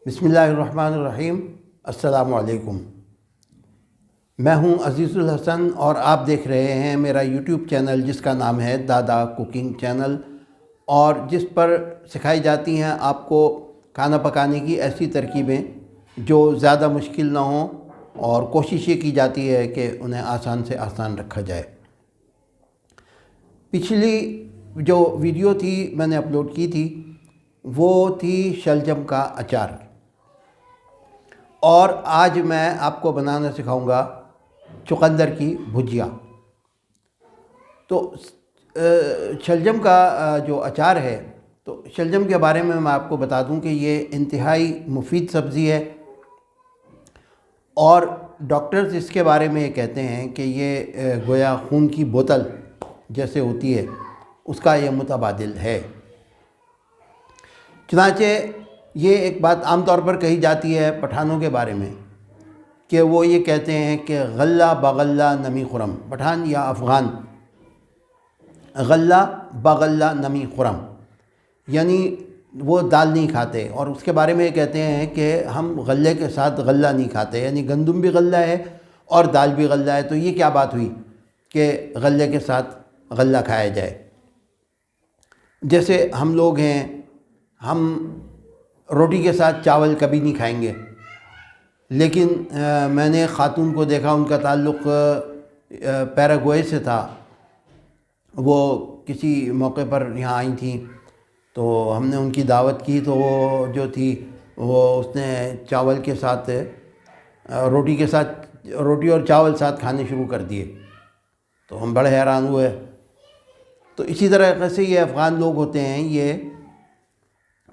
बिस्मिल्लाहिर्रहमानिर्रहीम। अस्सलामु अलैकुम। मैं हूं अज़ीज़ुल हसन और आप देख रहे हैं मेरा यूट्यूब चैनल जिसका नाम है दादा कुकिंग चैनल, और जिस पर सिखाई जाती हैं आपको खाना पकाने की ऐसी तरकीबें जो ज़्यादा मुश्किल ना हों, और कोशिश ये की जाती है कि उन्हें आसान से आसान रखा जाए। पिछली जो वीडियो थी मैंने अपलोड की थी वो थी शलजम का अचार, और आज मैं आपको बनाना सिखाऊंगा चुकंदर की भुजिया। तो शलजम का जो अचार है, तो शलजम के बारे में मैं आपको बता दूं कि ये इंतहाई मुफीद सब्ज़ी है, और डॉक्टर्स इसके बारे में ये कहते हैं कि ये गोया खून की बोतल जैसे होती है उसका ये मुतबादिल है। चुनांचे ये एक बात आम तौर पर कही जाती है पठानों के बारे में कि वो ये कहते हैं कि गल्ला बगल्ला नमी खुरम, पठान या अफ़गान, गल्ला बगल्ला नमी खुरम, यानी वो दाल नहीं खाते, और उसके बारे में ये कहते हैं कि हम गल्ले के साथ गल्ला नहीं खाते, यानी गंदुम भी गल्ला है और दाल भी गल्ला है। तो ये क्या बात हुई कि गल्ले के साथ गल्ला खाया जाए। जैसे हम लोग हैं, हम रोटी के साथ चावल कभी नहीं खाएंगे, लेकिन मैंने ख़ातून को देखा, उनका ताल्लुक़ पैराग्वे से था। वो किसी मौके पर यहाँ आई थी तो हमने उनकी दावत की, तो वो जो थी वो उसने चावल के साथ रोटी के साथ रोटी और चावल साथ खाने शुरू कर दिए, तो हम बड़े हैरान हुए। तो इसी तरह से ये अफ़गान लोग होते हैं, ये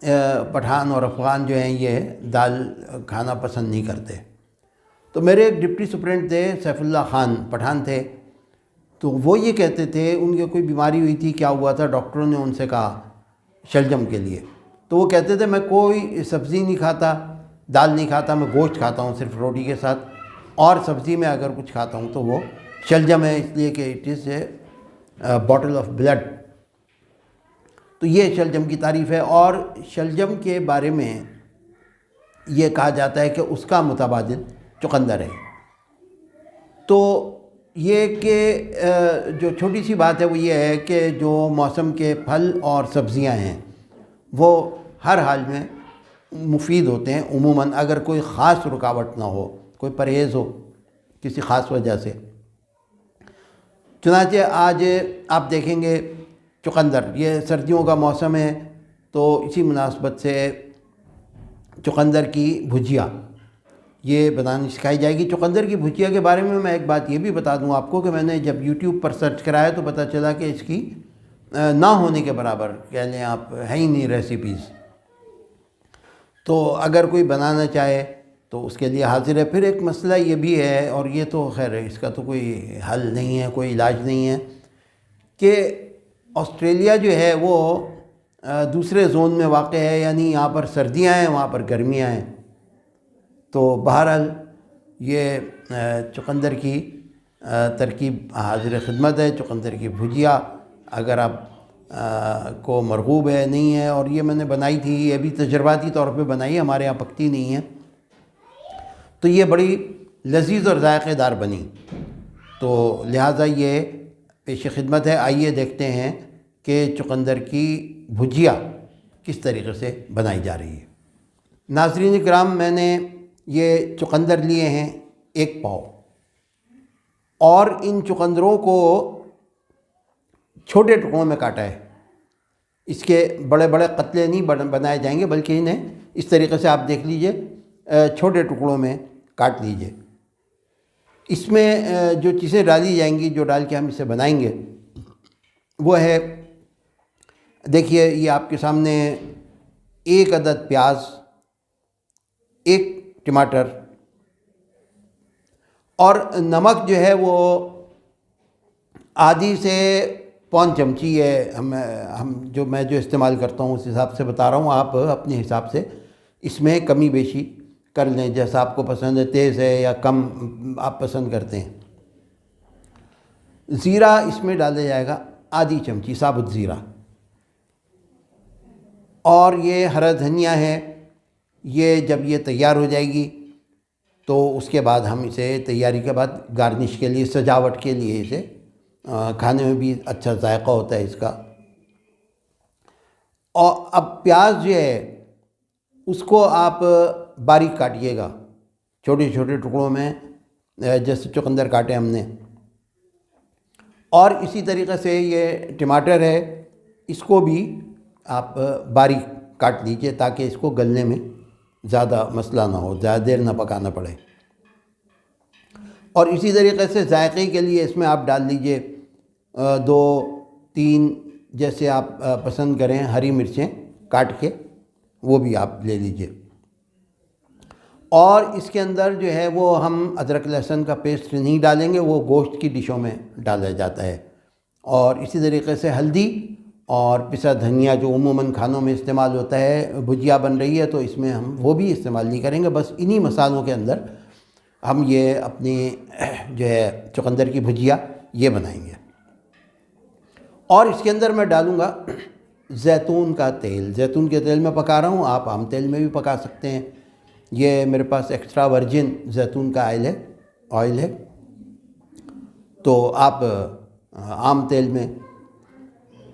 पठान और अफ़गान जो हैं ये दाल खाना पसंद नहीं करते। तो मेरे एक डिप्टी सुपरेंट थे, सैफुल्लाह ख़ान, पठान थे। तो वो ये कहते थे उनके कोई बीमारी हुई थी, क्या हुआ था, डॉक्टरों ने उनसे कहा शलजम के लिए। तो वो कहते थे मैं कोई सब्ज़ी नहीं खाता, दाल नहीं खाता, मैं गोश्त खाता हूँ सिर्फ रोटी के साथ, और सब्ज़ी में अगर कुछ खाता हूँ तो वो शलजम है, इसलिए कि it is a bottle of blood. तो ये शलजम की तारीफ़ है, और शलजम के बारे में ये कहा जाता है कि उसका मुतबादिल चुकंदर है। तो ये कि जो छोटी सी बात है वो ये है कि जो मौसम के फल और सब्ज़ियां हैं वो हर हाल में मुफीद होते हैं उमूमन, अगर कोई ख़ास रुकावट ना हो, कोई परहेज़ हो किसी ख़ास वजह से। चुनांचे आज आप देखेंगे चुकंदर, ये सर्दियों का मौसम है, तो इसी मुनासबत से चुकंदर की भुजिया ये बनानी सिखाई जाएगी। चुकंदर की भुजिया के बारे में मैं एक बात ये भी बता दूं आपको कि मैंने जब यूट्यूब पर सर्च कराया तो पता चला कि इसकी ना होने के बराबर, कह लें आप, है ही नहीं रेसिपीज़। तो अगर कोई बनाना चाहे तो उसके लिए हाजिर है। फिर एक मसला ये भी है, और ये तो खैर इसका तो कोई हल नहीं है, कोई इलाज नहीं है, कि ऑस्ट्रेलिया जो है वो दूसरे जोन में वाक़ है, यानी यहाँ पर सर्दियाँ हैं, वहाँ पर गर्मियाँ हैं। तो बहरहाल ये चुकंदर की तरकीब हाजिर खिदमत है। चुकंदर की भुजिया अगर आप को मरगूब है, नहीं है, और ये मैंने बनाई थी, ये भी तजर्बाती तौर पे बनाई, हमारे यहाँ पकती नहीं है, तो ये बड़ी लजीज़ और जायक़ेदार बनी। तो लिहाजा ये पेश खिदमत है। आइए देखते हैं कि चुकंदर की भुजिया किस तरीक़े से बनाई जा रही है। नाज़रीन इकराम, मैंने ये चुकंदर लिए हैं 1 पाव, और इन चुकंदरों को छोटे टुकड़ों में काटा है। इसके बड़े बड़े कतले नहीं बनाए जाएंगे, बल्कि इन्हें इस तरीक़े से आप देख लीजिए, छोटे टुकड़ों में काट लीजिए। इसमें जो चीज़ें डाली जाएंगी, जो डाल के हम इसे बनाएंगे, वो है, देखिए ये आपके सामने 1 अदद प्याज, 1 टमाटर, और नमक जो है वो आधी से पौन चमची है। मैं जो इस्तेमाल करता हूँ उस हिसाब से बता रहा हूँ, आप अपने हिसाब से इसमें कमी बेशी कर लें, जैसा आपको पसंद है, तेज़ है या कम आप पसंद करते हैं। ज़ीरा इसमें डाला जाएगा आधी चमची, साबुत ज़ीरा, और ये हरा धनिया है ये जब ये तैयार हो जाएगी तो उसके बाद हम इसे तैयारी के बाद गार्निश के लिए, सजावट के लिए इसे खाने में भी अच्छा जायका होता है इसका। और अब प्याज जो है उसको आप बारीक काटिएगा, छोटे छोटे टुकड़ों में, जैसे चुकंदर काटे हमने। और इसी तरीक़े से ये टमाटर है, इसको भी आप बारीक काट लीजिए ताकि इसको गलने में ज़्यादा मसला ना हो, ज़्यादा देर ना पकाना पड़े। और इसी तरीक़े से जायके के लिए इसमें आप डाल लीजिए 2-3 जैसे आप पसंद करें हरी मिर्चें काट के, वो भी आप ले लीजिए। और इसके अंदर जो है वो हम अदरक लहसुन का पेस्ट नहीं डालेंगे, वो गोश्त की डिशों में डाला जाता है। और इसी तरीके से हल्दी और पिसा धनिया जो उमूमन खानों में इस्तेमाल होता है, भुजिया बन रही है तो इसमें हम वो भी इस्तेमाल नहीं करेंगे। बस इन्हीं मसालों के अंदर हम ये अपनी जो है चुकंदर की भुजिया ये बनाएंगे। और इसके अंदर मैं डालूँगा जैतून का तेल। जैतून के तेल में पका रहा हूँ, आप आम तेल में भी पका सकते हैं। ये मेरे पास एक्स्ट्रा वर्जिन जैतून का ऑयल है, तो आप आम तेल में।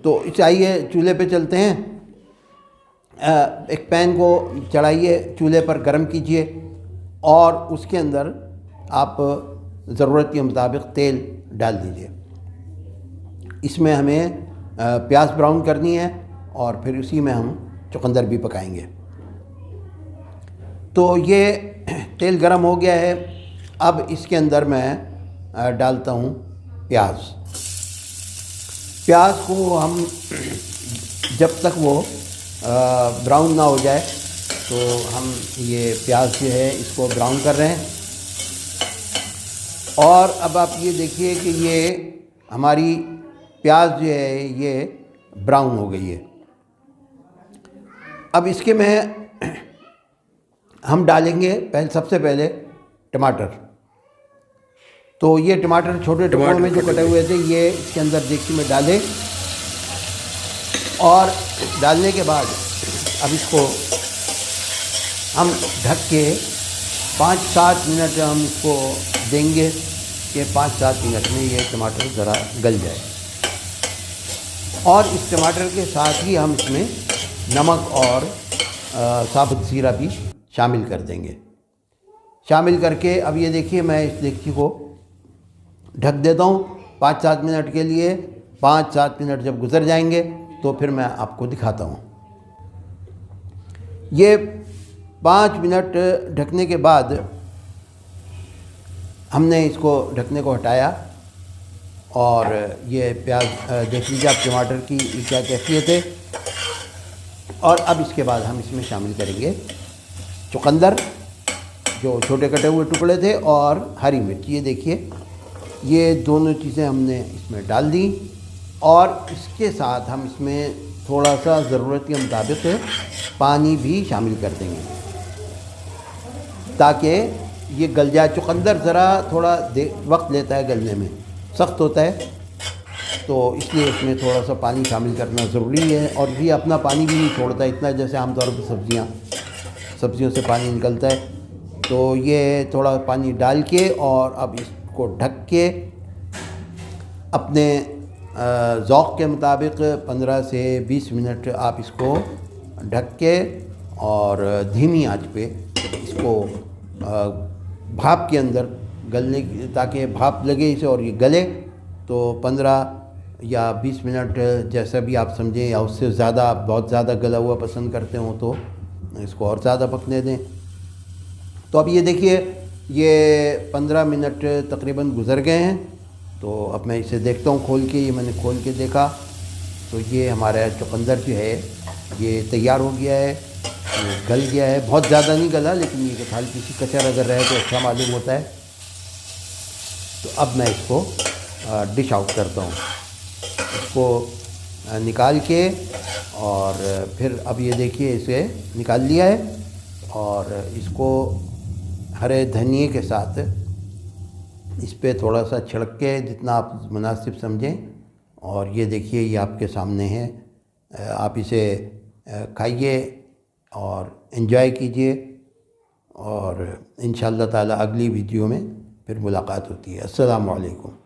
तो चाहिए, चूल्हे पे चलते हैं, एक पैन को चढ़ाइए, चूल्हे पर गर्म कीजिए और उसके अंदर आप ज़रूरत के मुताबिक तेल डाल दीजिए। इसमें हमें प्याज ब्राउन करनी है और फिर उसी में हम चुकंदर भी पकाएंगे। तो ये तेल गरम हो गया है। अब इसके अंदर मैं डालता हूँ प्याज। प्याज को हम जब तक वो ब्राउन ना हो जाए तो हम ये प्याज जो है इसको ब्राउन कर रहे हैं। और अब आप ये देखिए कि ये हमारी प्याज जो है ये ब्राउन हो गई है। अब इसके में हम डालेंगे सबसे पहले टमाटर। तो ये टमाटर छोटे टुकड़ों में जो कटे हुए थे ये इसके अंदर देसी में डालें। और डालने के बाद अब इसको हम ढक के 5-7 मिनट हम इसको देंगे कि 5-7 मिनट में ये टमाटर ज़रा गल जाए। और इस टमाटर के साथ ही हम इसमें नमक और साबुत ज़ीरा भी शामिल कर देंगे। शामिल करके अब ये देखिए मैं इस देगची को ढक देता हूँ 5-7 मिनट के लिए। 5-7 मिनट जब गुजर जाएंगे तो फिर मैं आपको दिखाता हूँ। ये 5 मिनट ढकने के बाद हमने इसको ढकने को हटाया और ये प्याज देख लीजिए आप टमाटर की क्या कैफियत है। और अब इसके बाद हम इसमें शामिल करेंगे चुकंदर जो छोटे कटे हुए टुकड़े थे और हरी मिर्च। ये देखिए ये दोनों चीज़ें हमने इसमें डाल दी। और इसके साथ हम इसमें थोड़ा सा ज़रूरत के मुताबिक पानी भी शामिल कर देंगे ताकि ये गल जाए। चुकंदर ज़रा थोड़ा वक्त लेता है गलने में, सख्त होता है, तो इसलिए इसमें थोड़ा सा पानी शामिल करना ज़रूरी है। और ये अपना पानी भी नहीं छोड़ता इतना, जैसे आमतौर पर सब्जियों से पानी निकलता है। तो ये थोड़ा पानी डाल के और अब इसको ढक के अपने ज़ौक़ के मुताबिक 15 से 20 मिनट आप इसको ढक के और धीमी आंच पे इसको भाप के अंदर गलने, ताकि भाप लगे इसे और ये गले। तो 15 या 20 मिनट जैसा भी आप समझें, या उससे ज़्यादा, बहुत ज़्यादा गला हुआ पसंद करते हो तो इसको और ज़्यादा पकने दें। तो अब ये देखिए ये 15 मिनट तकरीबन गुज़र गए हैं। तो अब मैं इसे देखता हूँ खोल के। ये मैंने खोल के देखा तो ये हमारा चुकंदर जो है ये तैयार हो गया है, ये गल गया है। बहुत ज़्यादा नहीं गला, लेकिन ये हल्की सी कचर अगर रहे तो अच्छा मालूम होता है। तो अब मैं इसको डिश आउट करता हूँ, इसको निकाल के। और फिर अब ये देखिए इसे निकाल लिया है और इसको हरे धनिए के साथ इस पे थोड़ा सा छिड़क के जितना आप मुनासिब समझें। और ये देखिए ये आपके सामने है, आप इसे खाइए, और एंजॉय कीजिए। और इंशाअल्लाह ताला अगली वीडियो में फिर मुलाकात होती है। अस्सलामु अलैकुम।